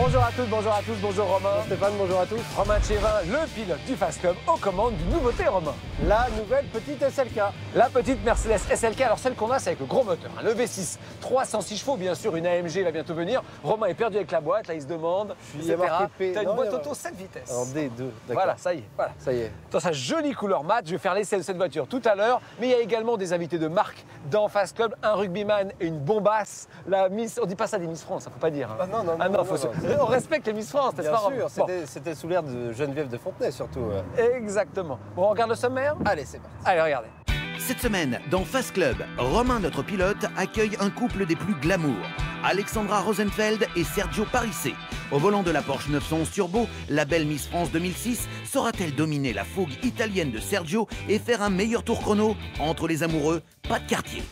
Bonjour à toutes, bonjour à tous, bonjour Romain. Bonjour Stéphane, bonjour à tous. Romain Tchévin, le pilote du Fast Club, aux commandes d'une nouveauté, Romain. La nouvelle petite SLK. La petite Mercedes SLK, alors celle qu'on a, c'est avec le gros moteur, le V6, 306 chevaux, bien sûr, une AMG va bientôt venir. Romain est perdu avec la boîte, là il se demande, etc. P. T'as une Non, boîte il y a- auto 7 vitesses. Alors D2, d'accord. Voilà, ça y est, voilà. Ça y est. Dans sa jolie couleur mat, je vais faire l'essai de cette voiture tout à l'heure, mais il y a également des invités de marque dans Fast Club, un rugbyman et une bombasse, la Miss, on dit pas ça des Miss France, ça faut pas dire. Hein. Ah non, non, Ah non, non, non, faut non. on respecte les Miss France, n'est-ce Bien pas Romain? sûr, Bon. c'était sous l'air de Geneviève de Fontenay surtout. Exactement. Bon, on regarde le sommaire? Allez, c'est parti. Allez, regardez. Cette semaine, dans Fast Club, Romain, notre pilote, accueille un couple des plus glamour. Alexandra Rosenfeld et Sergio Parisse. Au volant de la Porsche 911 Turbo, la belle Miss France 2006 saura-t-elle dominer la fougue italienne de Sergio et faire un meilleur tour chrono? Entre les amoureux, pas de quartier.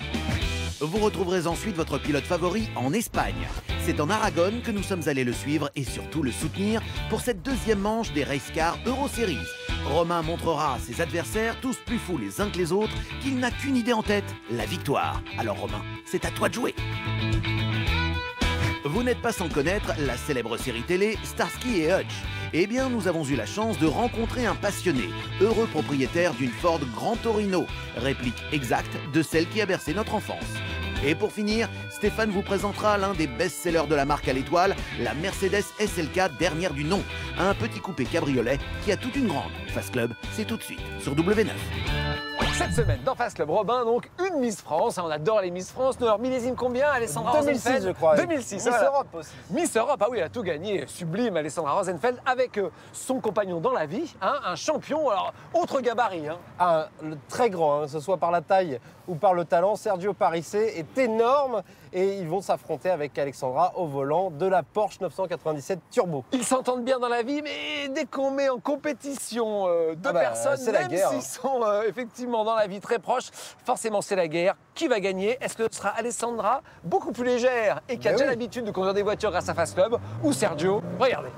Vous retrouverez ensuite votre pilote favori en Espagne. C'est en Aragon que nous sommes allés le suivre et surtout le soutenir pour cette deuxième manche des Race Car Euro Series. Romain montrera à ses adversaires, tous plus fous les uns que les autres, qu'il n'a qu'une idée en tête, la victoire. Alors Romain, c'est à toi de jouer. Vous n'êtes pas sans connaître la célèbre série télé Starsky et Hutch. Eh bien, nous avons eu la chance de rencontrer un passionné, heureux propriétaire d'une Ford Grand Torino, réplique exacte de celle qui a bercé notre enfance. Et pour finir, Stéphane vous présentera l'un des best-sellers de la marque à l'étoile, la Mercedes SLK dernière du nom. Un petit coupé cabriolet qui a toute une grande. Fast Club, c'est tout de suite sur W9. Cette semaine, dans Fast Club Robin, donc une Miss France. On adore les Miss France. Nous, leur millésime combien, Alessandra 2006, Rosenfeld? je crois. 2006, Miss voilà. Europe aussi. Miss Europe, ah oui, elle a tout gagné. Sublime, Alessandra Rosenfeld, avec son compagnon dans la vie, hein, un champion, alors, autre gabarit. Hein. Très grand, que ce soit par la taille ou par le talent. Sergio Parisse est énorme et ils vont s'affronter avec Alexandra au volant de la Porsche 997 Turbo. Ils s'entendent bien dans la vie, mais dès qu'on met en compétition deux personnes, c'est la même guerre. s'ils sont effectivement dans la vie très proches, forcément c'est la guerre. Qui va gagner? Est-ce que ce sera Alessandra, beaucoup plus légère et qui a Ben déjà oui. l'habitude de conduire des voitures grâce à Fast Club, ou Sergio? Regardez.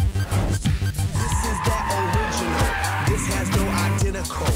This is that original. This has no identical.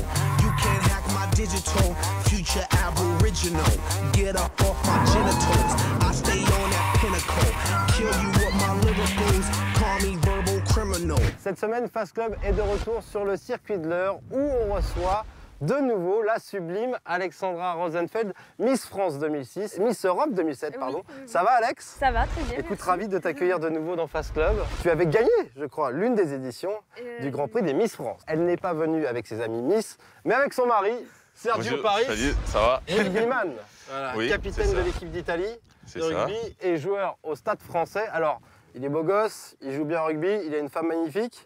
You can't hack my digital. Future aboriginal. Get up off my genitals. I stay on that pinnacle. Kill you with my lyricals. Call me verbal criminal. Cette semaine, Fast Club est de retour sur le circuit de l'Eure où on reçoit de nouveau la sublime Alexandra Rosenfeld, Miss France 2006, Miss Europe 2007, pardon. Ça va Alex? Ça va, très bien. Écoute, merci. ravi de t'accueillir de nouveau dans Fast Club. Tu avais gagné, je crois, l'une des éditions du Grand Prix des Miss France. Elle n'est pas venue avec ses amis Miss, mais avec son mari, Sergio Bonjour, Parisse, salut, ça va? rugbyman, voilà, Oui, capitaine c'est ça. de l'équipe d'Italie C'est de ça. rugby et joueur au Stade français. Alors, il est beau gosse, il joue bien au rugby, il a une femme magnifique.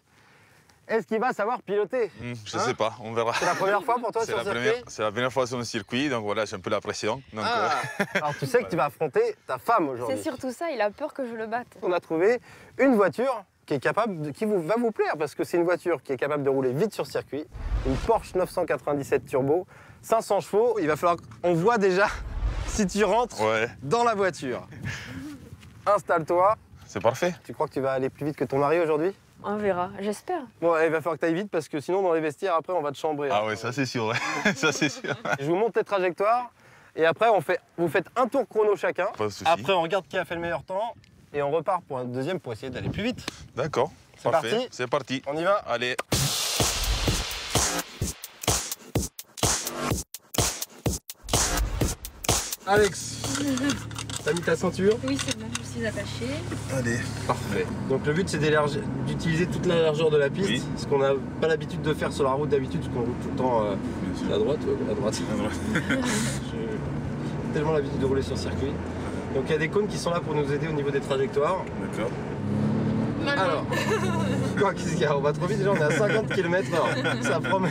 Est-ce qu'il va savoir piloter? Je sais pas, on verra. C'est la première fois pour toi C'est sur la le première, circuit? c'est la première fois sur le circuit, donc voilà, j'ai un peu la pression. Donc, Ah, alors tu sais que tu vas affronter ta femme aujourd'hui. C'est surtout ça, il a peur que je le batte. On a trouvé une voiture qui est capable, va vous plaire parce que c'est une voiture qui est capable de rouler vite sur circuit. Une Porsche 997 Turbo, 500 chevaux. Il va falloir qu'on voit déjà si tu rentres ouais, dans la voiture. Installe-toi. c'est parfait. Tu crois que tu vas aller plus vite que ton mari aujourd'hui? On verra, j'espère. Bon, il va falloir que tu ailles vite parce que sinon dans les vestiaires après on va te chambrer. Ah ouais, ça c'est sûr, ouais. Ça c'est sûr. Je vous montre les trajectoires et après vous faites un tour chrono chacun. Pas de souci. Après on regarde qui a fait le meilleur temps et on repart pour un deuxième pour essayer d'aller plus vite. D'accord, C'est parfait. parti. C'est parti. On y va? Allez. Alex, t'as mis ta ceinture? Oui, c'est bon, je suis attachée. Allez. Parfait. Donc le but c'est d'utiliser toute la largeur de la piste, Oui. ce qu'on n'a pas l'habitude de faire sur la route d'habitude, parce qu'on roule tout le temps à droite, à droite. J'ai tellement l'habitude de rouler sur circuit. Donc il y a des cônes qui sont là pour nous aider au niveau des trajectoires. D'accord. Alors, quoi qu'est-ce qu'il y a? On va trop vite déjà, on est à 50 km/h. Ça promet.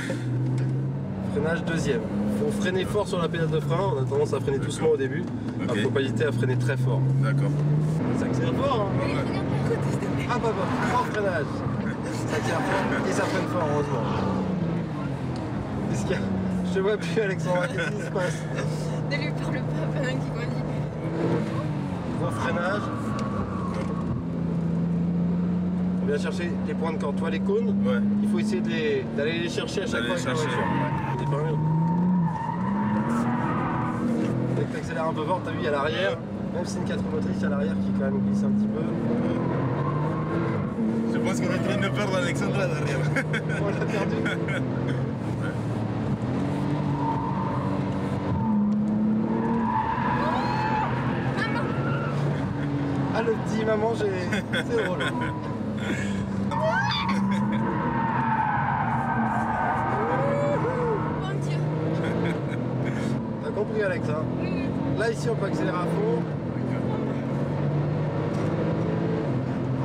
Freinage deuxième. Faut freiner fort sur la pédale de frein, on a tendance à freiner doucement au début. Ok. Faut pas hésiter à freiner très fort. D'accord. Ça accélère fort, hein? Ah bah fort freinage. Ça tire fort et ça freine fort, heureusement. Qu'est-ce qu'il y a? Je te vois plus Alexandra, qu'est-ce qui se passe? Ne lui parle pas pendant qu'il conduit. Gros freinage. On vient chercher les points de corde. Toi les cônes, Ouais. il faut essayer d'aller les chercher à chaque D'aller fois les avec la chercher, voiture. T'es pas mieux. Dès que t'accélères un peu fort, t'as vu, il y a l'arrière. Même si c'est une 4 motrices à l'arrière qui quand même glisse un petit peu. Je pense qu'on est en train de perdre Alexandra derrière. On l'a perdu. Ah le petit maman, c'est drôle. Mentir. T'as compris Alex hein? Là ici on peut accélérer à fond.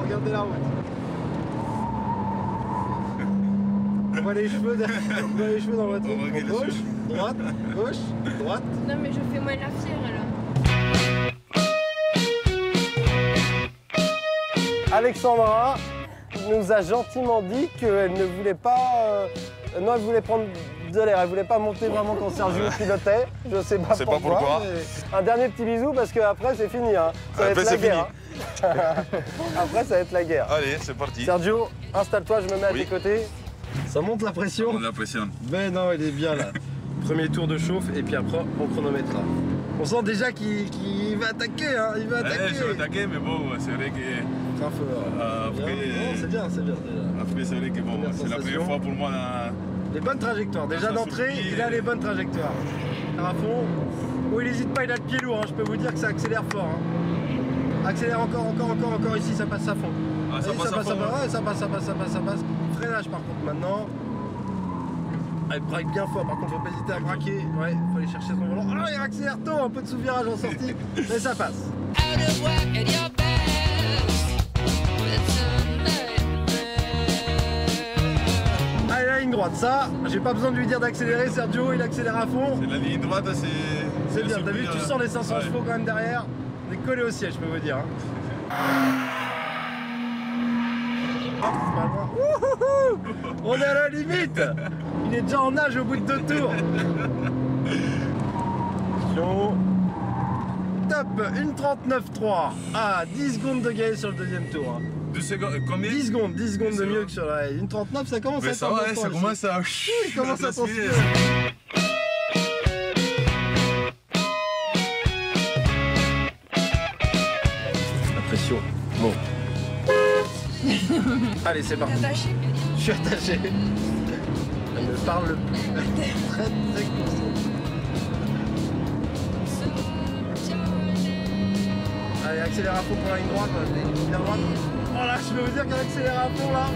Regardez la route. On voit les cheveux, on voit les cheveux dans la voiture. On voit les Gauche, cheveux. droite, gauche, droite. Non mais je fais moins la fière là. Alexandra nous a gentiment dit qu'elle ne voulait pas. Non, elle voulait prendre de l'air, elle voulait pas monter vraiment quand Sergio pilotait. Je sais pas Je sais pas pourquoi. pourquoi. Mais un dernier petit bisou parce qu'après c'est fini. Hein. Ça va Après, être la c'est guerre. Hein. Après ça va être la guerre. Allez, c'est parti. Sergio, installe-toi, je me mets à Oui. tes côtés. Ça monte la pression. On l'impressionne. Mais non, il est bien là. Premier tour de chauffe et puis après on chronométrera. On sent déjà qu'il va attaquer, hein. Il va attaquer. Je vais attaquer, mais bon, c'est vrai que. Un feu. Après, Non, c'est bien déjà. après c'est vrai que bon, Première c'est la sensation. première fois pour moi. Les bonnes trajectoires. Déjà Ça d'entrée, surpris, il a les bonnes trajectoires. À fond. Oh, il n'hésite pas, il a le pied lourd. Hein. Je peux vous dire que ça accélère fort. Hein. Accélère encore ici, ça passe à fond. Ah, ça Vas-y, passe à fond, hein. ouais, ça passe. Freinage par contre maintenant. Ah, il braque bien fort, par contre faut pas hésiter à braquer. Ouais, faut aller chercher son volant. Ah, il accélère tôt, un peu de sous-virage en sortie, mais ça passe. Allez, la ligne droite, ça, j'ai pas besoin de lui dire d'accélérer, Sergio, il accélère à fond. C'est la ligne droite, C'est bien, t'as vu, tu sens les 500 Ouais. chevaux quand même derrière. On est collé au siège, je peux vous dire. Hein. Ah, c'est pas loin. Wouhou, on est à la limite. Il est déjà en nage au bout de 2 tours. Attention. Top, une 39.3. Ah, 10 secondes de gagner sur le deuxième tour. Hein. 2 secondes, combien 10 secondes de mieux que sur la... Une 39, ça commence à Mais être ça un bon va, temps ça ici. commence à. Il commence à transpirer. La pression. Bon. Allez, c'est parti. Attaché. Je suis attaché. Elle me parle plus. Elle est très très concentrée. Allez, accélère à fond pour la ligne droite. Ligne droite. Oh là, je peux vous dire qu'elle accélère à fond là.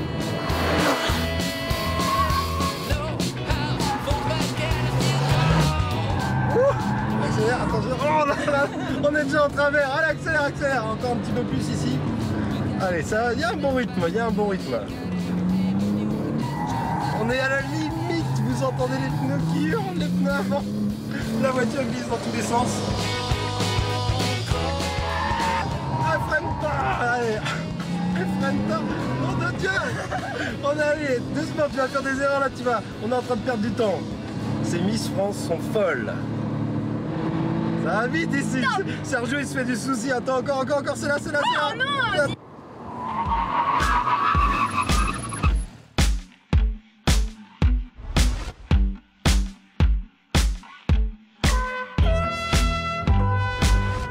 Ouh, accélère, attention. Oh là là, on est déjà en travers. Allez, accélère. Encore un petit peu plus ici. Allez, ça, il y a un bon rythme, On est à la limite, vous entendez les pneus qui hurlent, les pneus avant. La voiture glisse dans tous les sens. Ah, freine pas. Allez, freine pas. Oh de Dieu. On est allé, doucement, tu vas faire des erreurs là, on est en train de perdre du temps. Ces Miss France sont folles. Ça va vite ici. Sergio il se fait du souci. Attends, encore, c'est là. Oh non.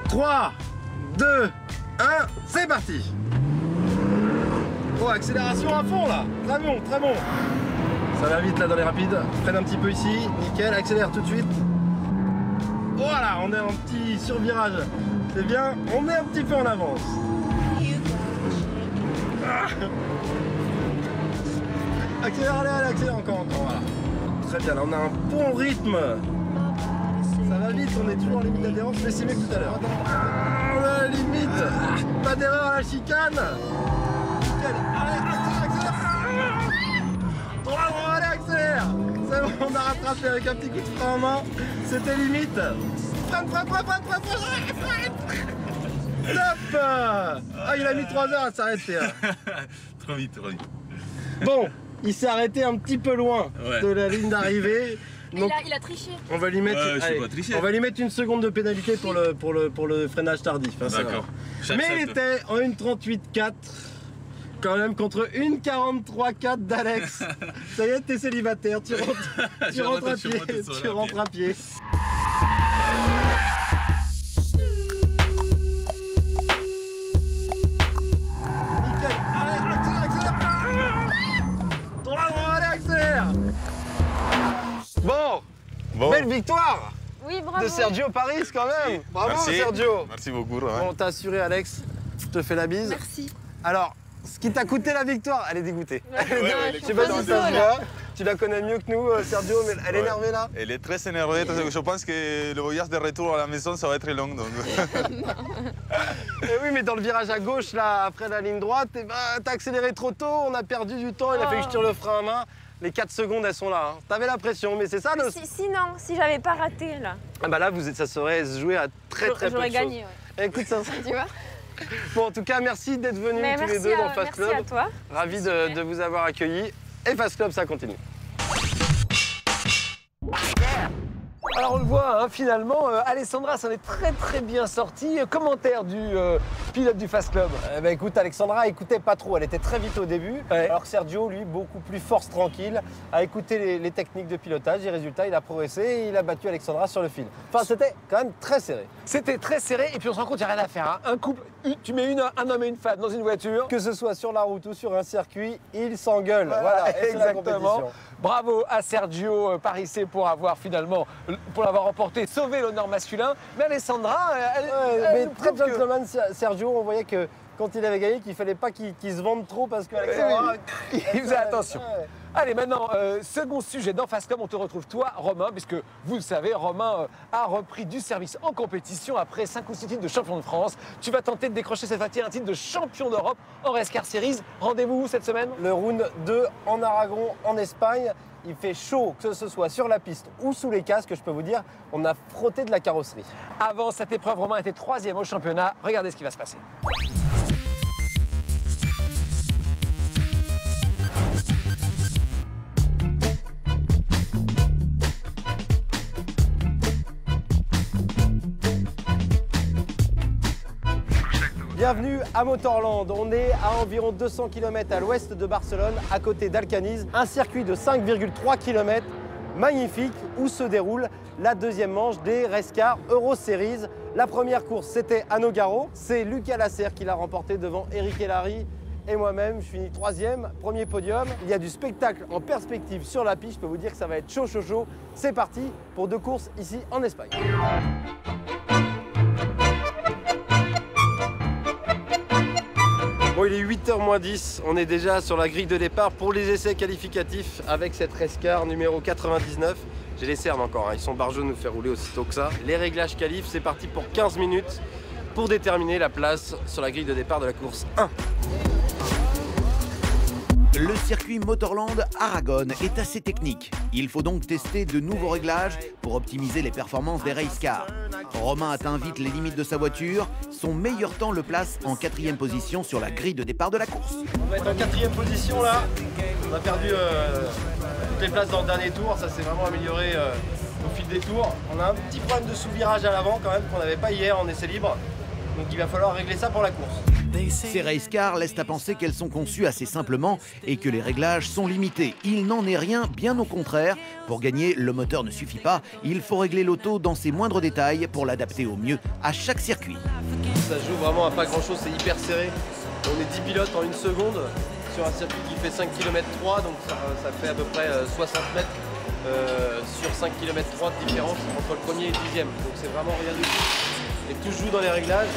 3, 2, 1, c'est parti. Oh, accélération à fond là. Très bon. Ça va vite là dans les rapides. Freine un petit peu ici. Nickel, accélère tout de suite. Voilà, on est en petit survirage. C'est bien, on est un petit peu en avance. Ah. Accélère, allez, accélère encore, voilà. Très bien, là on a un bon rythme. Ça va vite, on est toujours en limite d'adhérence, mais c'est mieux que tout à l'heure. Ah, on est à la limite. Pas d'erreur à la chicane. Nickel. Allez, accélère. Bravo, allez, accélère. C'est bon, on a rattrapé avec un petit coup de frein en main. C'était limite. Freine. Top. Ah, il a mis 3 heures à s'arrêter. Trop vite. Bon, il s'est arrêté un petit peu loin Ouais. de la ligne d'arrivée. Donc, Il a triché. on va lui mettre, je sais allez, pas tricher. on va lui mettre une seconde de pénalité pour le freinage tardif. Hein, ça D'accord. va. Mais il était en 1.38.4 quand même contre 1.43.4 d'Alex. Ça y est, t'es célibataire, tu rentres à pied. Tu rentres à pied. belle victoire Oui, bravo. de Sergio Paris quand même. Bravo Merci. Sergio. Merci beaucoup. Bon, t'as assuré Alex, je te fais la bise. Merci. Alors, ce qui t'a coûté la victoire, elle est dégoûtée. Non, Je sais pas si ça se voit, tu la connais mieux que nous Sergio, mais elle est énervée là. Elle est très énervée. Je pense que le voyage de retour à la maison, ça va être long. Donc... Et oui, mais dans le virage à gauche, là, après la ligne droite, eh ben, t'as accéléré trop tôt, on a perdu du temps, il a fallu que je tire le frein à main. Les 4 secondes, elles sont là. Hein. T'avais la pression, mais c'est ça le... Sinon, si j'avais pas raté là, Ah bah là, ça serait joué à très peu de j'aurais choses. gagné. Ouais. Écoute, ça... Tu vois. Bon, en tout cas, merci d'être venus Mais tous les merci deux dans Fast merci à Club. toi. Ravi de vous avoir accueillis. Et Fast Club, ça continue. Alors on le voit, hein, finalement, Alessandra s'en est très bien sortie. Commentaire du pilote du Fast Club. Eh ben, écoute, Alexandra écoutait pas trop, elle était très vite au début. Ouais. Alors que Sergio, lui, beaucoup plus force tranquille, a écouté les techniques de pilotage. Et résultat, il a progressé et il a battu Alexandra sur le fil. Enfin, c'était quand même très serré. C'était très serré et puis on se rend compte qu'il n'y a rien à faire. Hein. Un couple, tu mets un homme et une femme dans une voiture. Que ce soit sur la route ou sur un circuit, ils s'engueulent. Voilà, et c'est la compétition. Bravo à Sergio Parissé pour avoir finalement, pour l'avoir remporté, sauvé l'honneur masculin. Mais Alessandra, Mais nous très prouve que- gentleman, Sergio, on voyait que quand il avait gagné, qu'il fallait pas qu'il se vende trop parce qu'Alexandra... Il faisait attention. Ouais. Allez, maintenant, second sujet dans Fast Club, on te retrouve toi, Romain, puisque vous le savez, Romain a repris du service en compétition après 5 ou 6 titres de champion de France. Tu vas tenter de décrocher cette fois-ci un titre de champion d'Europe en Race Car Series. Rendez-vous où cette semaine? Le round 2 en Aragon, en Espagne. Il fait chaud, que ce soit sur la piste ou sous les casques, je peux vous dire, on a frotté de la carrosserie. Avant cette épreuve, Romain était 3e au championnat. Regardez ce qui va se passer. Bienvenue à Motorland, on est à environ 200 km à l'ouest de Barcelone, à côté d'Alcaniz, un circuit de 5,3 km magnifique où se déroule la deuxième manche des Race Car Euro Series. La première course, c'était à Nogaro, c'est Lucas Lasserre qui l'a remporté devant Eric Hellary et moi-même. Je finis 3e, premier podium. Il y a du spectacle en perspective sur la piste, je peux vous dire que ça va être chaud. C'est parti pour 2 courses ici en Espagne. Bon, il est 8h moins 10, on est déjà sur la grille de départ pour les essais qualificatifs avec cette Race Car numéro 99. J'ai les cernes encore, hein. Ils sont barjots de nous faire rouler aussitôt que ça. Les réglages qualifs, c'est parti pour 15 minutes pour déterminer la place sur la grille de départ de la course 1. Le circuit Motorland Aragon est assez technique. Il faut donc tester de nouveaux réglages pour optimiser les performances des race cars. Romain atteint vite les limites de sa voiture. Son meilleur temps le place en 4e position sur la grille de départ de la course. On va être en 4e position là. On a perdu toutes les places dans le dernier tour. Ça s'est vraiment amélioré au fil des tours. On a un petit problème de sous-virage à l'avant quand même qu'on n'avait pas hier en essai libre. Donc il va falloir régler ça pour la course. Ces race cars laissent à penser qu'elles sont conçues assez simplement et que les réglages sont limités. Il n'en est rien, bien au contraire. Pour gagner, le moteur ne suffit pas. Il faut régler l'auto dans ses moindres détails pour l'adapter au mieux à chaque circuit. Ça se joue vraiment à pas grand chose, c'est hyper serré. On est 10 pilotes en 1 seconde sur un circuit qui fait 5 km 3, donc ça fait à peu près 60 mètres sur 5 km 3 de différence entre le premier et le 10e. Donc c'est vraiment rien du tout. Et tout se joue dans les réglages.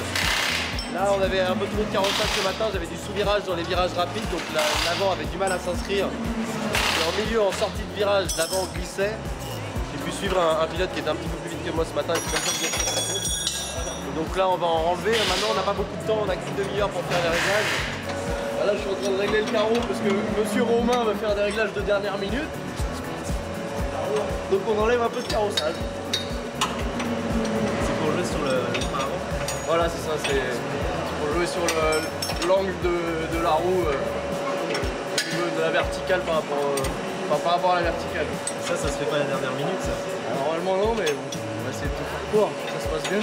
Là on avait un peu trop de carrossage ce matin, j'avais du sous-virage dans les virages rapides, donc l'avant avait du mal à s'inscrire. Et en milieu, en sortie de virage, l'avant glissait. J'ai pu suivre un pilote qui était un petit peu plus vite que moi ce matin. Donc là on va en enlever. Maintenant on n'a pas beaucoup de temps, on n'a qu'une demi-heure pour faire les réglages. Là je suis en train de régler le carreau parce que monsieur Romain va faire des réglages de dernière minute. Donc on enlève un peu de carrossage. C'est pour jouer sur le frein avant. Voilà c'est ça, c'est pour jouer sur l'angle de la roue au niveau de la verticale par rapport à la verticale. Ça se fait pas la dernière minute, ça. Normalement non, mais bon, on va essayer de tout faire court, ça se passe bien.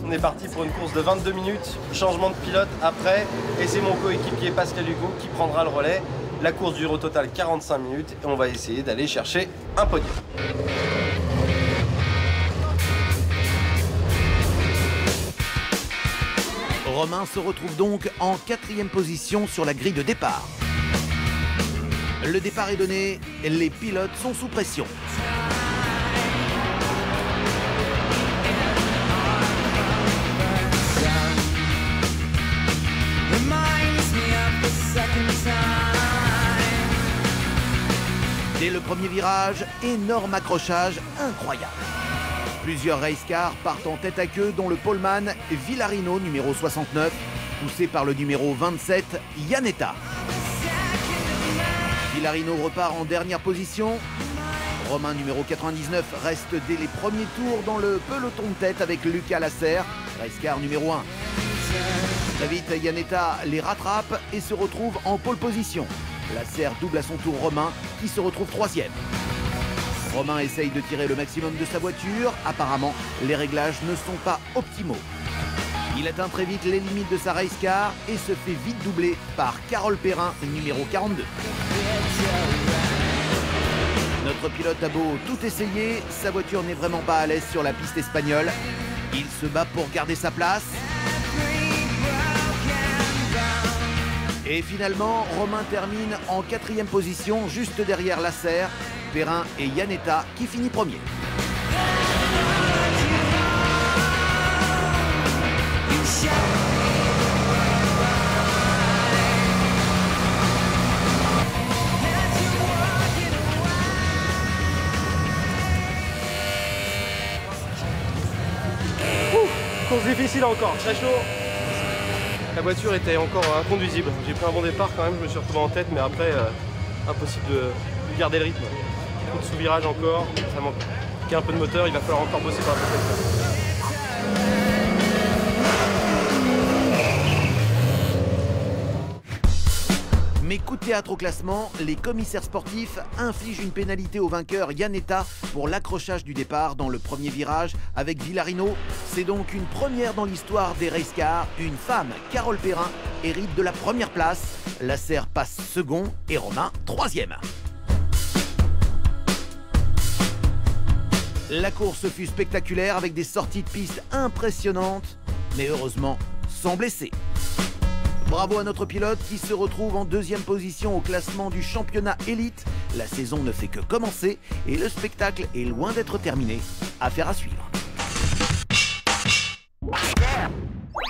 On est parti pour une course de 22 minutes, changement de pilote après, et c'est mon coéquipier Pascal Hugo qui prendra le relais. La course dure au total 45 minutes et on va essayer d'aller chercher un podium. Romain se retrouve donc en 4e position sur la grille de départ. Le départ est donné, les pilotes sont sous pression. Dès le premier virage, énorme accrochage incroyable. Plusieurs racecars partent en tête à queue, dont le poleman Villarino, numéro 69, poussé par le numéro 27, Iannetta. Villarino repart en dernière position. Romain, numéro 99, reste dès les premiers tours dans le peloton de tête avec Lucas Lasserre, racecar numéro 1. Très vite, Iannetta les rattrape et se retrouve en pole position. Lasserre double à son tour Romain, qui se retrouve 3e. Romain essaye de tirer le maximum de sa voiture. Apparemment, les réglages ne sont pas optimaux. Il atteint très vite les limites de sa racecar et se fait vite doubler par Carole Perrin, numéro 42. Notre pilote a beau tout essayer, sa voiture n'est vraiment pas à l'aise sur la piste espagnole. Il se bat pour garder sa place. Et finalement, Romain termine en 4e position, juste derrière Lasserre, Perrin et Iannetta, qui finit premier. Course difficile encore, très chaud. La voiture était encore inconduisible. J'ai pris un bon départ quand même, je me suis retrouvé en tête, mais après, impossible de garder le rythme. Beaucoup de sous-virage encore, ça manque un peu de moteur, il va falloir encore bosser pour la prochaine fois. Mais coup de théâtre au classement, les commissaires sportifs infligent une pénalité au vainqueur Iannetta pour l'accrochage du départ dans le premier virage avec Villarino. C'est donc une première dans l'histoire des racecars. Une femme, Carole Perrin, hérite de la première place. Lasserre passe second et Romain 3e. La course fut spectaculaire avec des sorties de piste impressionnantes, mais heureusement sans blessés. Bravo à notre pilote qui se retrouve en 2e position au classement du championnat élite. La saison ne fait que commencer et le spectacle est loin d'être terminé. Affaire à suivre.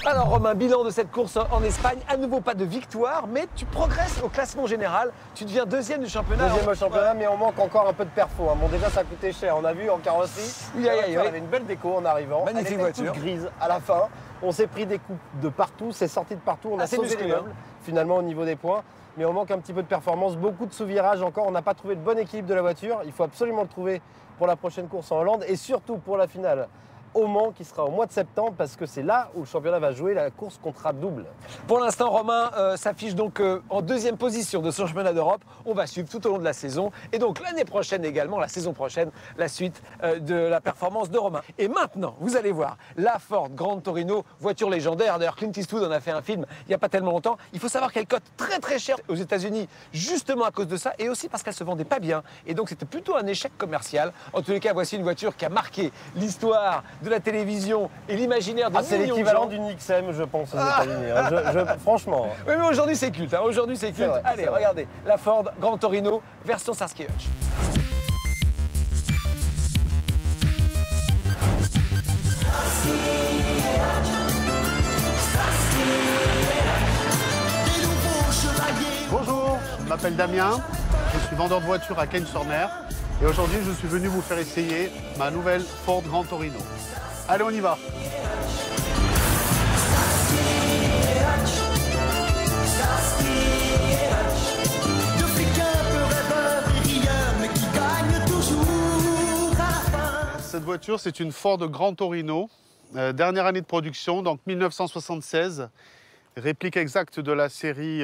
Alors Romain, bilan de cette course en Espagne, à nouveau pas de victoire, mais tu progresses au classement général, tu deviens 2e du championnat. 2e au championnat, mais on manque encore un peu de perfo. Bon, déjà ça a coûté cher, on a vu en carrosserie, Oui. elle avait une belle déco en arrivant. Magnifique elle était voiture. toute grise à la fin. On s'est pris des coups de partout, c'est sorti de partout, on a Assez sauvé musclé, les meubles, finalement au niveau des points. Mais on manque un petit peu de performance, beaucoup de sous-virages encore, on n'a pas trouvé le bon équilibre de la voiture. Il faut absolument le trouver pour la prochaine course en Hollande et surtout pour la finale au Mans qui sera au mois de septembre parce que c'est là où le championnat va jouer la course contrat double. Pour l'instant, Romain s'affiche donc en 2e position de son championnat d'Europe. On va suivre tout au long de la saison et donc l'année prochaine également, la saison prochaine, la suite de la performance de Romain. Et maintenant, vous allez voir la Ford Gran Torino, voiture légendaire. D'ailleurs, Clint Eastwood en a fait un film il n'y a pas tellement longtemps. Il faut savoir qu'elle cote très très cher aux États-Unis justement à cause de ça et aussi parce qu'elle se vendait pas bien. Et donc c'était plutôt un échec commercial. En tous les cas, voici une voiture qui a marqué l'histoire de la télévision et l'imaginaire de millions de gens. C'est l'équivalent d'une XM, je pense, aux États-Unis. Franchement. Oui, mais aujourd'hui c'est culte. Aujourd'hui c'est culte. Vrai, allez, regardez, la Ford Gran Torino version Starsky Hutch. Bonjour, je m'appelle Damien, je suis vendeur de voitures à Cagnes-sur-Mer et aujourd'hui je suis venu vous faire essayer ma nouvelle Ford Gran Torino. Allez, on y va. Cette voiture, c'est une Ford Gran Torino, dernière année de production, donc 1976. Réplique exacte de la série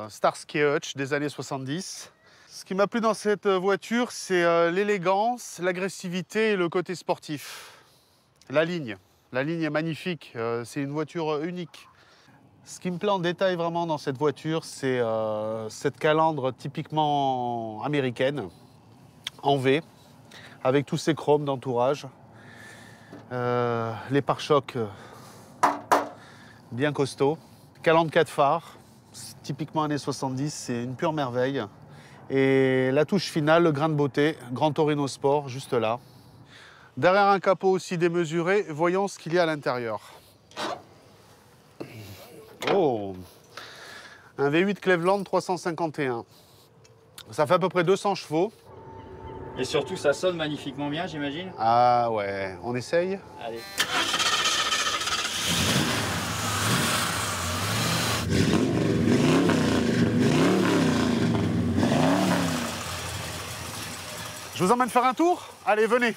Starsky Hutch des années 70. Ce qui m'a plu dans cette voiture, c'est l'élégance, l'agressivité et le côté sportif. La ligne est magnifique, c'est une voiture unique. Ce qui me plaît en détail vraiment dans cette voiture, c'est cette calandre typiquement américaine, en V, avec tous ces chromes d'entourage. Les pare-chocs bien costaud. 44 phares, typiquement années 70, c'est une pure merveille. Et la touche finale, le grain de beauté, Gran Torino Sport, juste là. Derrière un capot aussi démesuré, voyons ce qu'il y a à l'intérieur. Oh, un V8 Cleveland 351. Ça fait à peu près 200 chevaux. Et surtout, ça sonne magnifiquement bien, j'imagine. Ah ouais, on essaye? Allez. Je vous emmène faire un tour? Allez, venez.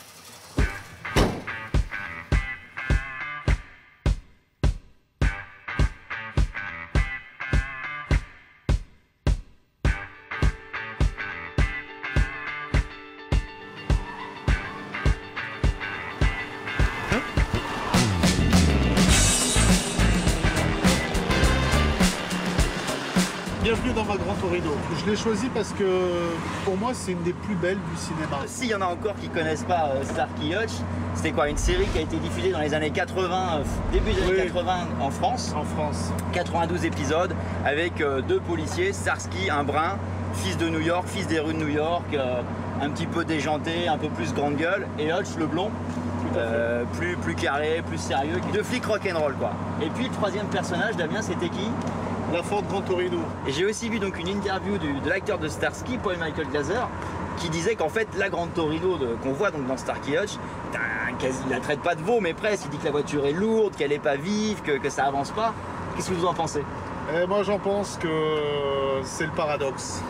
Bienvenue dans ma Gran Torino. Je l'ai choisi parce que pour moi c'est une des plus belles du cinéma. S'il y en a encore qui connaissent pas Starsky Hutch, c'était quoi? Une série qui a été diffusée dans les années 80, début des années 80 en France. En France. 92 épisodes avec deux policiers, Starsky, un brun, fils de New York, fils des rues de New York, un petit peu déjanté, un peu plus grande gueule, et Hutch le blond. Plus carré, plus sérieux, deux flics rock'n'roll quoi. Et puis le troisième personnage, Damien, c'était qui? La Ford Gran Torino. Et j'ai aussi vu donc une interview de l'acteur de Starsky, Paul Michael Glaser, qui disait qu'en fait la Gran Torino qu'on voit donc dans Starsky Hutch, il la traite pas de veau mais presque, il dit que la voiture est lourde, qu'elle est pas vive, que ça avance pas. Qu'est-ce que vous en pensez? Moi j'en pense que c'est le paradoxe.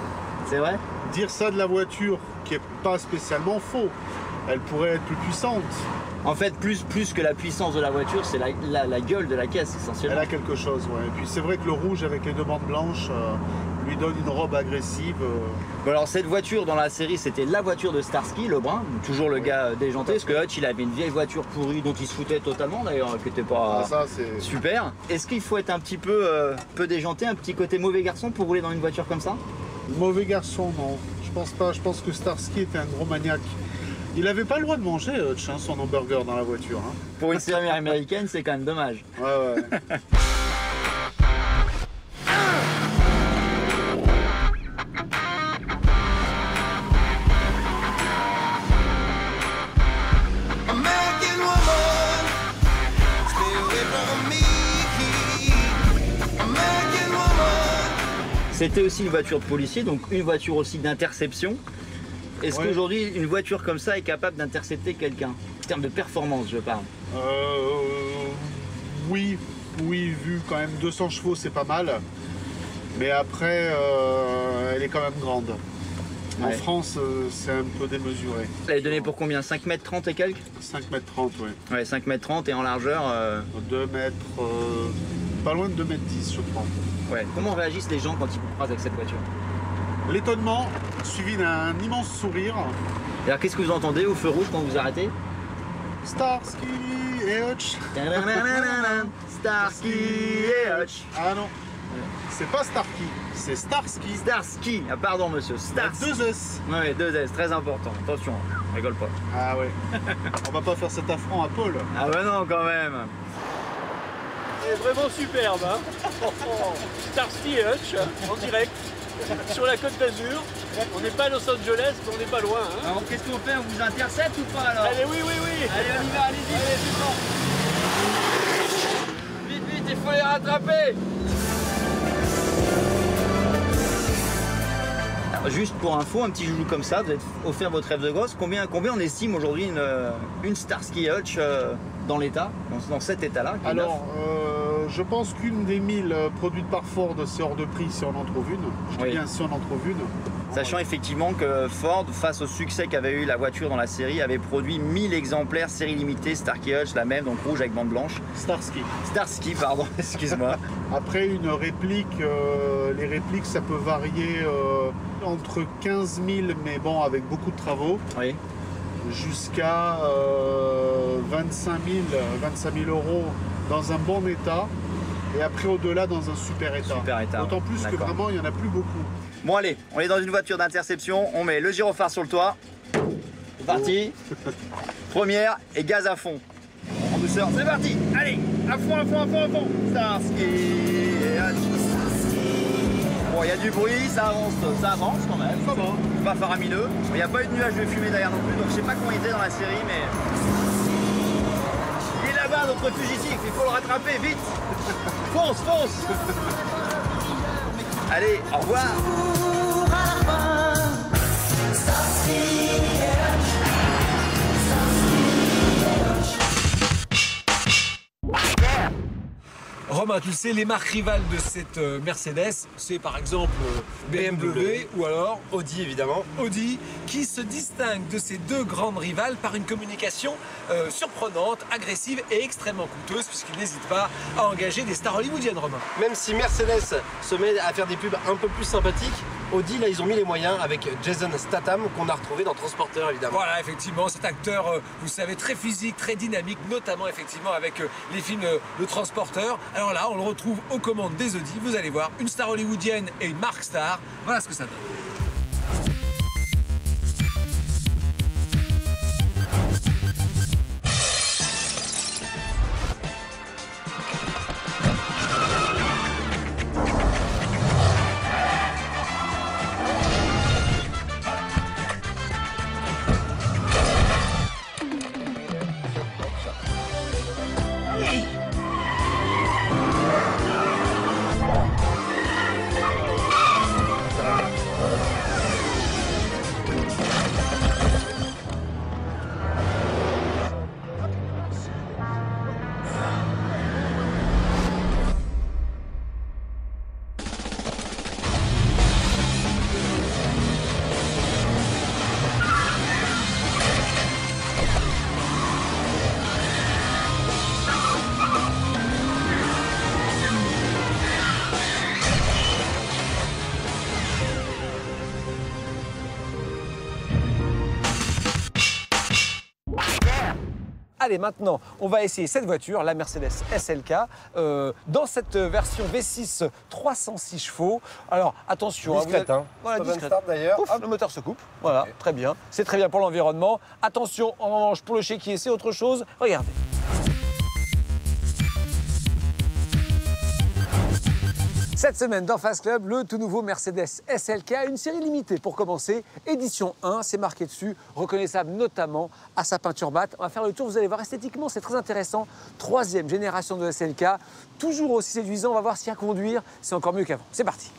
C'est vrai? Dire ça de la voiture qui est pas spécialement faux, elle pourrait être plus puissante. En fait, plus que la puissance de la voiture, c'est la gueule de la caisse essentiellement. Elle a quelque chose, ouais. Et puis c'est vrai que le rouge avec les deux bandes blanches lui donne une robe agressive. Bon, alors cette voiture dans la série, c'était la voiture de Starsky, le brun, toujours le gars déjanté, parce que Hutch il avait une vieille voiture pourrie dont il se foutait totalement d'ailleurs, qui était pas super. Est-ce qu'il faut être un petit peu déjanté, un petit côté mauvais garçon pour rouler dans une voiture comme ça? Mauvais garçon, non. Je pense pas. Je pense que Starsky était un gros maniaque. Il n'avait pas le droit de manger, Hutch, son hamburger dans la voiture. Hein. Pour une série américaine, c'est quand même dommage. Ouais. C'était aussi une voiture de policier, donc une voiture aussi d'interception. Est-ce qu'aujourd'hui, une voiture comme ça est capable d'intercepter quelqu'un? En termes de performance, je parle. Oui, vu quand même 200 chevaux, c'est pas mal. Mais après, elle est quand même grande. En France, c'est un peu démesuré. Elle est donnée pour combien? 5,30 m et quelques? 5,30 m, oui. Ouais, 5,30 m et en largeur 2 mètres, pas loin de 2,10 m, je crois. Ouais. Comment réagissent les gens quand ils vous croisent avec cette voiture? L'étonnement, suivi d'un immense sourire. Et alors, qu'est-ce que vous entendez au feu rouge quand vous arrêtez? Starsky et Hutch. Starsky et Hutch. Ah non, c'est pas Starky, c'est Starsky. Starsky, ah pardon monsieur, Starsky. 2 S. Ouais, 2 S, très important, attention, rigole pas. Ah ouais, on va pas faire cet affront à Paul. Ah bah non quand même. C'est vraiment superbe, hein. Starsky et Hutch, en direct. Sur la Côte d'Azur, on n'est pas à Los Angeles, mais on n'est pas loin. Hein. Alors qu'est-ce qu'on fait? On vous intercepte ou pas alors? Allez, oui. Allez, on y va, allez-y. Allez, c'est bon. Vite, il faut les rattraper. Alors, juste pour info, un petit joujou comme ça, vous êtes offert votre rêve de gosse. Combien on estime aujourd'hui une Starsky Hutch dans l'état, dans cet état-là? Alors, je pense qu'une des 1000 produites par Ford, c'est hors de prix si on en trouve une. Je dis bien si on en trouve une. Sachant effectivement que Ford, face au succès qu'avait eu la voiture dans la série, avait produit 1000 exemplaires série limitée, Starsky Hutch, la même, donc rouge avec bande blanche. Starsky, pardon, excuse-moi. Après, une réplique, les répliques, ça peut varier entre 15 000, mais bon, avec beaucoup de travaux. Oui. Jusqu'à 25 000 euros dans un bon état et après au-delà dans un super état. D'autant plus que vraiment il n'y en a plus beaucoup. Bon allez, on est dans une voiture d'interception, on met le gyrophare sur le toit. C'est parti. Première et gaz à fond. En douceur, c'est parti, allez. À fond, à fond, à fond, à fond. Starsky et Hutch. Bon, il y a du bruit, ça avance quand même. Ça va. C'est pas faramineux. Il n'y a pas eu de nuage de fumée derrière non plus, donc je sais pas comment il était dans la série, mais... Il est là-bas, notre fugitif, il faut le rattraper, vite. Fonce, fonce. Allez, au revoir. Romain, tu sais, les marques rivales de cette Mercedes, c'est par exemple BMW ou alors Audi évidemment. Audi, qui se distingue de ces deux grandes rivales par une communication surprenante, agressive et extrêmement coûteuse, puisqu'ils n'hésitent pas à engager des stars hollywoodiennes, Romain. Même si Mercedes se met à faire des pubs un peu plus sympathiques, Audi, là, ils ont mis les moyens avec Jason Statham, qu'on a retrouvé dans Transporteur, évidemment. Voilà, effectivement, cet acteur, vous savez, très physique, très dynamique, notamment, effectivement, avec les films Le Transporteur. Alors là, on le retrouve aux commandes des Audi. Vous allez voir, une star hollywoodienne et une marque star. Voilà ce que ça donne. Allez, maintenant, on va essayer cette voiture, la Mercedes SLK, dans cette version V6 306 chevaux. Alors, attention. Discrète, hein. Voilà, Pas bonne discrète. start d'ailleurs. Ouf, le moteur se coupe. Voilà, okay. Très bien. C'est très bien pour l'environnement. Attention, en revanche, pour le chéquier, c'est autre chose. Regardez. Cette semaine dans Fast Club, le tout nouveau Mercedes SLK, une série limitée pour commencer, édition 1, c'est marqué dessus, reconnaissable notamment à sa peinture mat. On va faire le tour, vous allez voir esthétiquement, c'est très intéressant. 3e génération de SLK, toujours aussi séduisant, on va voir si à conduire, c'est encore mieux qu'avant. C'est parti.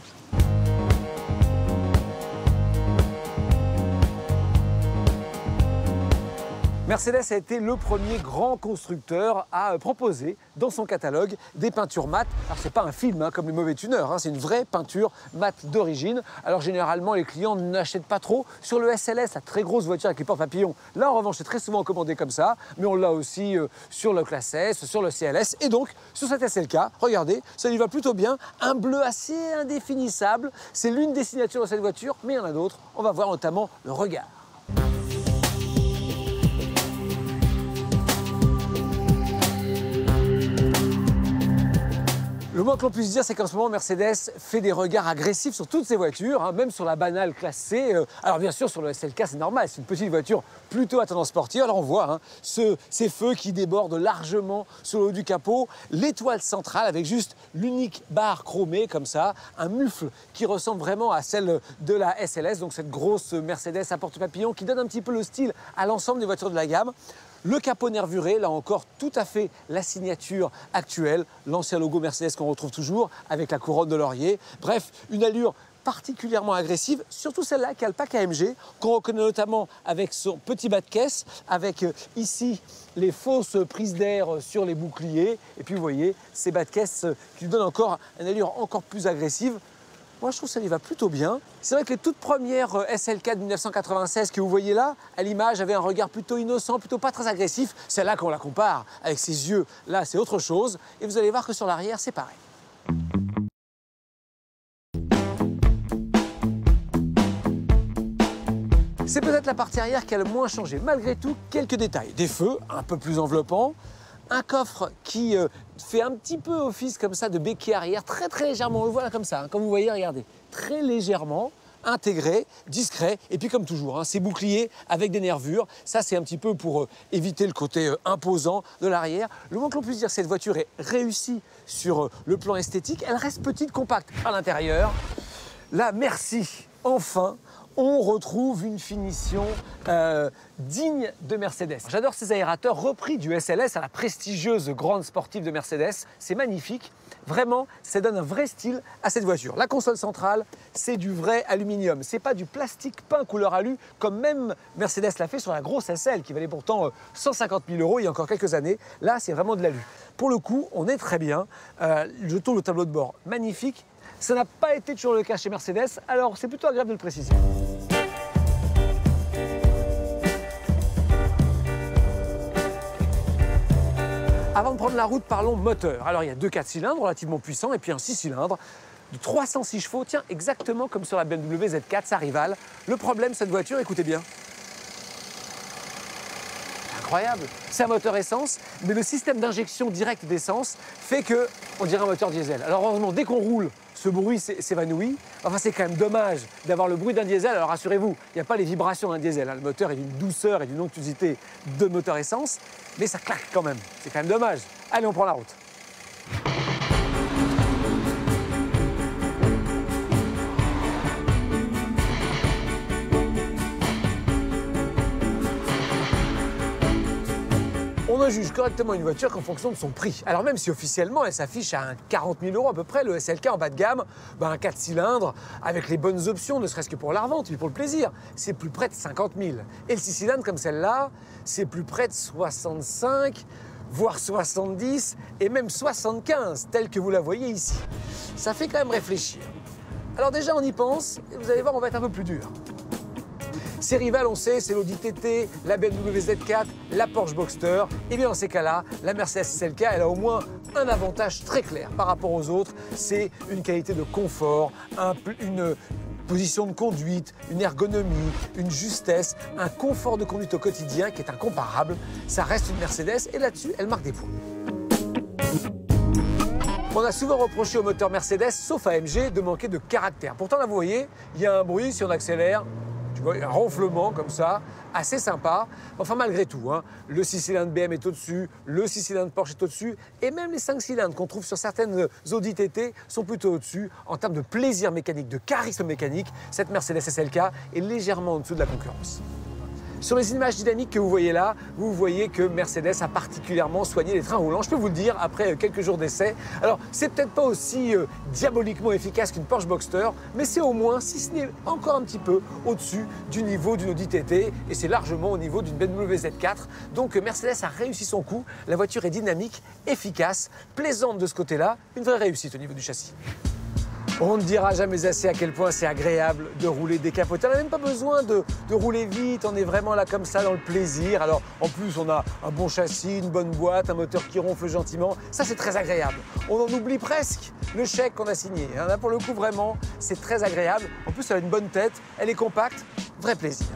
Mercedes a été le premier grand constructeur à proposer dans son catalogue des peintures mates. Alors c'est pas un film hein, comme les mauvais tuneurs, hein, c'est une vraie peinture mate d'origine. Alors généralement les clients n'achètent pas trop. Sur le SLS, la très grosse voiture avec les porte-papillons, là en revanche c'est très souvent commandé comme ça, mais on l'a aussi sur le Classe S, sur le CLS et donc sur cette SLK, regardez, ça lui va plutôt bien. Un bleu assez indéfinissable, c'est l'une des signatures de cette voiture, mais il y en a d'autres. On va voir notamment le regard. Le moins que l'on puisse dire, c'est qu'en ce moment, Mercedes fait des regards agressifs sur toutes ses voitures, hein, même sur la banale classe C. Alors bien sûr, sur le SLK, c'est normal, c'est une petite voiture plutôt à tendance sportive. Alors on voit hein, ces feux qui débordent largement sur le haut du capot, l'étoile centrale avec juste l'unique barre chromée comme ça, un mufle qui ressemble vraiment à celle de la SLS, donc cette grosse Mercedes à porte-papillon qui donne un petit peu le style à l'ensemble des voitures de la gamme. Le capot nervuré, là encore, tout à fait la signature actuelle, l'ancien logo Mercedes qu'on retrouve toujours avec la couronne de laurier. Bref, une allure particulièrement agressive, surtout celle-là qui a le pack AMG, qu'on reconnaît notamment avec son petit bas de caisse, avec ici les fausses prises d'air sur les boucliers. Et puis vous voyez, ces bas de caisse qui lui donnent encore une allure encore plus agressive. Moi, je trouve que ça lui va plutôt bien. C'est vrai que les toutes premières SLK de 1996 que vous voyez là, à l'image, avaient un regard plutôt innocent, plutôt pas très agressif. C'est là qu'on la compare avec ses yeux. Là, c'est autre chose. Et vous allez voir que sur l'arrière, c'est pareil. C'est peut-être la partie arrière qui a le moins changé. Malgré tout, quelques détails. Des feux un peu plus enveloppants. Un coffre qui fait un petit peu office comme ça de béquet arrière, très légèrement, on le voit là comme ça, hein, comme vous voyez, regardez, très légèrement. intégré, discret, et puis comme toujours, hein, c'est bouclier avec des nervures. Ça, c'est un petit peu pour éviter le côté imposant de l'arrière. Le moins que l'on puisse dire, cette voiture est réussie sur le plan esthétique. Elle reste petite, compacte à l'intérieur. Là, merci, enfin, on retrouve une finition digne de Mercedes. J'adore ces aérateurs repris du SLS à la prestigieuse grande sportive de Mercedes. C'est magnifique. Vraiment, ça donne un vrai style à cette voiture. La console centrale, c'est du vrai aluminium. C'est pas du plastique peint couleur alu, comme même Mercedes l'a fait sur la grosse SL, qui valait pourtant 150 000 € il y a encore quelques années. Là, c'est vraiment de l'alu. Pour le coup, on est très bien. Je tourne le tableau de bord, magnifique. Ça n'a pas été toujours le cas chez Mercedes, alors c'est plutôt agréable de le préciser. Avant de prendre la route, parlons moteur. Alors il y a 2 4 cylindres relativement puissants et puis un 6 cylindres de 306 chevaux, tiens, exactement comme sur la BMW Z4, sa rivale. Le problème, cette voiture, écoutez bien. Incroyable. C'est un moteur essence, mais le système d'injection directe d'essence fait qu'on dirait un moteur diesel. Alors heureusement, dès qu'on roule, ce bruit s'évanouit. Enfin, c'est quand même dommage d'avoir le bruit d'un diesel. Alors rassurez-vous, il n'y a pas les vibrations d'un diesel. Le moteur est d'une douceur et d'une onctuosité de moteur essence, mais ça claque quand même. C'est quand même dommage. Allez, on prend la route. On ne juge correctement une voiture qu'en fonction de son prix. Alors même si officiellement elle s'affiche à 40 000 € à peu près, le SLK en bas de gamme, un 4 cylindres avec les bonnes options, ne serait-ce que pour la revente, mais pour le plaisir, c'est plus près de 50 000. Et le 6 cylindres comme celle-là, c'est plus près de 65, voire 70 et même 75, telle que vous la voyez ici. Ça fait quand même réfléchir. Alors déjà on y pense, et vous allez voir, on va être un peu plus dur. Ses rivales, on sait, c'est l'Audi TT, la BMW Z4, la Porsche Boxster. Et bien dans ces cas-là, la Mercedes SLK, elle a au moins un avantage très clair par rapport aux autres. C'est une qualité de confort, une position de conduite, une ergonomie, une justesse, un confort de conduite au quotidien qui est incomparable. Ça reste une Mercedes et là-dessus, elle marque des points. On a souvent reproché au moteur Mercedes, sauf AMG, de manquer de caractère. Pourtant, là, vous voyez, il y a un bruit si on accélère. Tu vois, un ronflement comme ça, assez sympa. Enfin, malgré tout, hein, le 6 cylindres BM est au-dessus, le 6 cylindres Porsche est au-dessus, et même les 5 cylindres qu'on trouve sur certaines Audi TT sont plutôt au-dessus. En termes de plaisir mécanique, de charisme mécanique, cette Mercedes SLK est légèrement en dessous de la concurrence. Sur les images dynamiques que vous voyez là, vous voyez que Mercedes a particulièrement soigné les trains roulants. Je peux vous le dire, après quelques jours d'essai. Alors, c'est peut-être pas aussi diaboliquement efficace qu'une Porsche Boxster, mais c'est au moins, si ce n'est encore un petit peu, au-dessus du niveau d'une Audi TT, et c'est largement au niveau d'une BMW Z4. Donc, Mercedes a réussi son coup. La voiture est dynamique, efficace, plaisante de ce côté-là, une vraie réussite au niveau du châssis. On ne dira jamais assez à quel point c'est agréable de rouler décapoté. On n'a même pas besoin de rouler vite, on est vraiment là comme ça dans le plaisir. Alors en plus on a un bon châssis, une bonne boîte, un moteur qui ronfle gentiment. Ça c'est très agréable. On en oublie presque le chèque qu'on a signé. Là pour le coup vraiment c'est très agréable. En plus elle a une bonne tête, elle est compacte, vrai plaisir.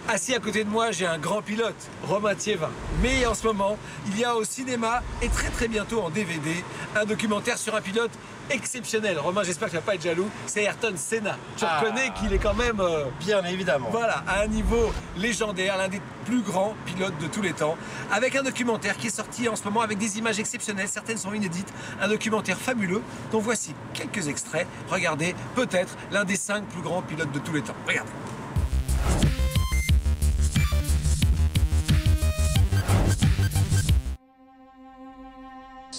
Assis à côté de moi, j'ai un grand pilote, Romain Thiévin. Mais en ce moment, il y a au cinéma et très bientôt en DVD un documentaire sur un pilote exceptionnel. Romain, j'espère que tu vas pas être jaloux, c'est Ayrton Senna. Tu reconnais qu'il est quand même... Bien évidemment. Voilà, à un niveau légendaire, l'un des plus grands pilotes de tous les temps. Avec un documentaire qui est sorti en ce moment avec des images exceptionnelles, certaines sont inédites. Un documentaire fabuleux dont voici quelques extraits. Regardez, peut-être l'un des 5 plus grands pilotes de tous les temps. Regardez.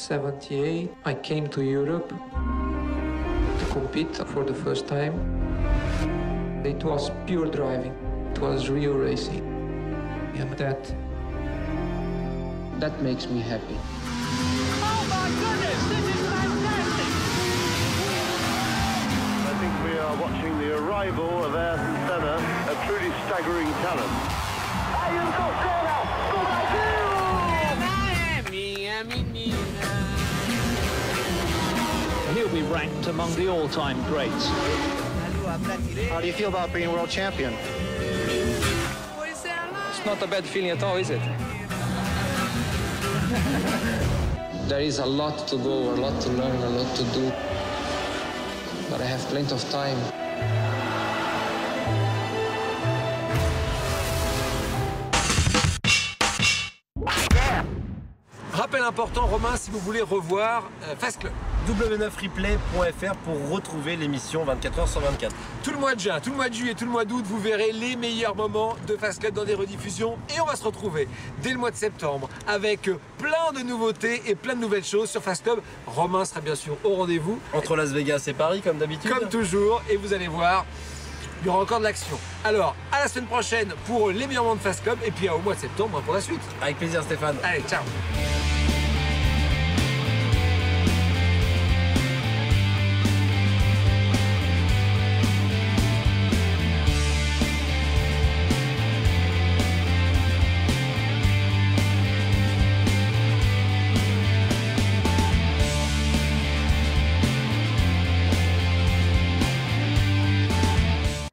In 1978, I came to Europe to compete for the first time. It was pure driving. It was real racing. And that makes me happy. Oh my goodness, this is fantastic! I think we are watching the arrival of Ayrton Senna, a truly staggering talent. Ayrton Senna, He'll be ranked among the all-time greats. How do you feel about being world champion? It's not a bad feeling at all, is it? There is a lot to go, a lot to learn, a lot to do. But I have plenty of time. Rappel important, Romain, si vous voulez revoir Fast Club. w9replay.fr pour retrouver l'émission 24h/24. Tout le mois de juin, tout le mois de juillet, tout le mois d'août, vous verrez les meilleurs moments de Fast Club dans des rediffusions. Et on va se retrouver dès le mois de septembre avec plein de nouveautés et plein de nouvelles choses sur Fast Club. Romain sera bien sûr au rendez-vous. Entre Las Vegas et Paris, comme d'habitude. Comme toujours, et vous allez voir, il y aura encore de l'action. Alors, à la semaine prochaine pour les meilleurs moments de Fast Club, et puis au mois de septembre pour la suite. Avec plaisir, Stéphane. Allez, ciao.